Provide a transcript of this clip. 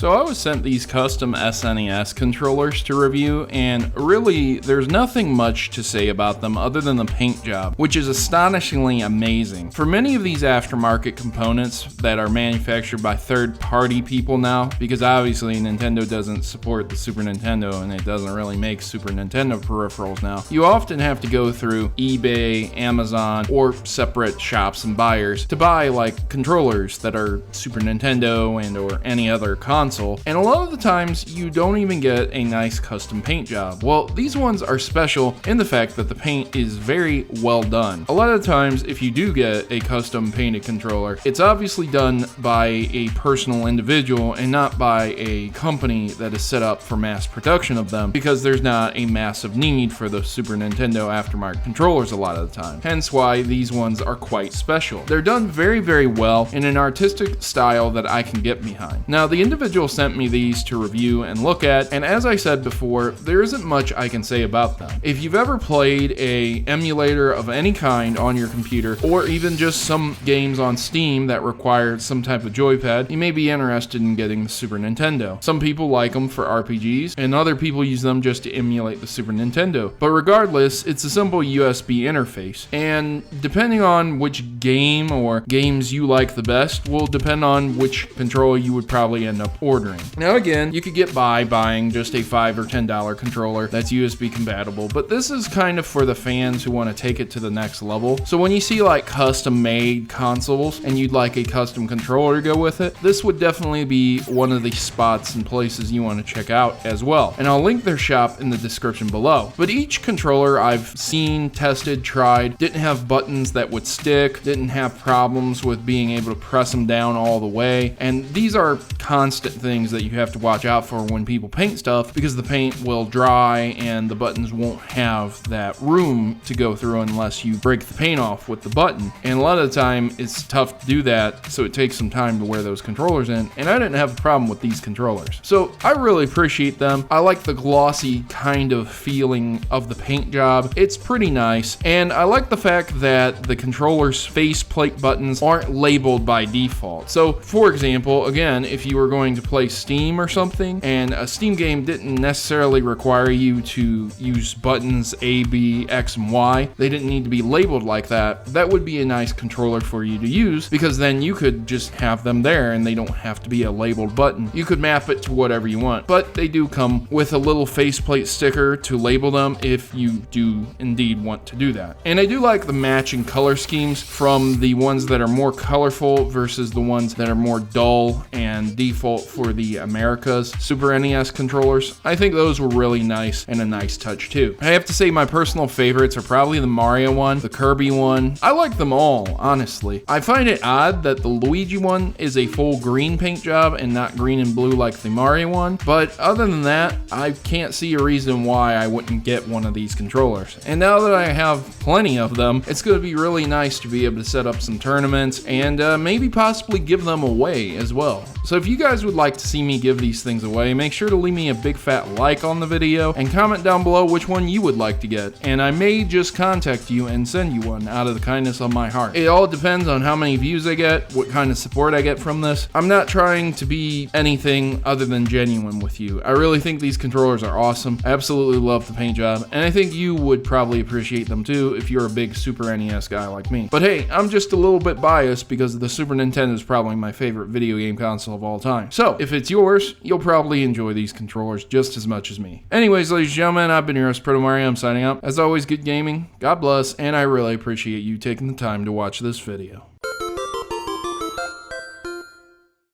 So I was sent these custom SNES controllers to review, and really there's nothing much to say about them other than the paint job, which is astonishingly amazing. For many of these aftermarket components that are manufactured by third-party people now, because obviously Nintendo doesn't support the Super Nintendo and it doesn't really make Super Nintendo peripherals now, you often have to go through eBay, Amazon, or separate shops and buyers to buy like controllers that are Super Nintendo and or any other console. And a lot of the times you don't even get a nice custom paint job. Well, these ones are special in the fact that the paint is very well done. A lot of the times if you do get a custom painted controller, it's obviously done by a personal individual and not by a company that is set up for mass production of them, because there's not a massive need for the Super Nintendo aftermarket controllers a lot of the time. Hence why these ones are quite special. They're done very, very well in an artistic style that I can get behind. Now, the individual sent me these to review and look at, and as I said before, there isn't much I can say about them. If you've ever played a emulator of any kind on your computer, or even just some games on Steam that require some type of joypad, you may be interested in getting the Super Nintendo. Some people like them for RPGs, and other people use them just to emulate the Super Nintendo. But regardless, it's a simple USB interface, and depending on which game or games you like the best will depend on which controller you would probably end up ordering. Now again, you could get by buying just a $5 or $10 controller that's USB compatible, but this is kind of for the fans who want to take it to the next level. So when you see like custom made consoles and you'd like a custom controller to go with it, this would definitely be one of the spots and places you want to check out as well. And I'll link their shop in the description below. But each controller I've seen, tested, tried, didn't have buttons that would stick, didn't have problems with being able to press them down all the way. And these are constant things that you have to watch out for when people paint stuff, because the paint will dry and the buttons won't have that room to go through unless you break the paint off with the button. And a lot of the time it's tough to do that, so it takes some time to wear those controllers in, and I didn't have a problem with these controllers. So I really appreciate them. I like the glossy kind of feeling of the paint job. It's pretty nice, and I like the fact that the controller's faceplate buttons aren't labeled by default. So for example, again, if you were going to play Steam or something, and a Steam game didn't necessarily require you to use buttons A, B, X, and Y, they didn't need to be labeled like that, that would be a nice controller for you to use, because then you could just have them there and they don't have to be a labeled button. You could map it to whatever you want, but they do come with a little faceplate sticker to label them if you do indeed want to do that. And I do like the matching color schemes from the ones that are more colorful versus the ones that are more dull and default for the America's Super NES controllers. I think those were really nice and a nice touch too. I have to say my personal favorites are probably the Mario one, the Kirby one. I like them all, honestly. I find it odd that the Luigi one is a full green paint job and not green and blue like the Mario one, but other than that, I can't see a reason why I wouldn't get one of these controllers. And now that I have plenty of them, it's going to be really nice to be able to set up some tournaments and maybe possibly give them away as well. So if you guys would like to see me give these things away, make sure to leave me a big fat like on the video and comment down below which one you would like to get, and I may just contact you and send you one out of the kindness of my heart. It all depends on how many views I get, what kind of support I get from this. I'm not trying to be anything other than genuine with you. I really think these controllers are awesome. I absolutely love the paint job, and I think you would probably appreciate them too if you're a big Super NES guy like me. But hey, I'm just a little bit biased because the Super Nintendo is probably my favorite video game console of all time. So if it's yours, you'll probably enjoy these controllers just as much as me. Anyways, ladies and gentlemen, I've been your host, Protomario. I'm signing out. As always, good gaming, God bless, and I really appreciate you taking the time to watch this video.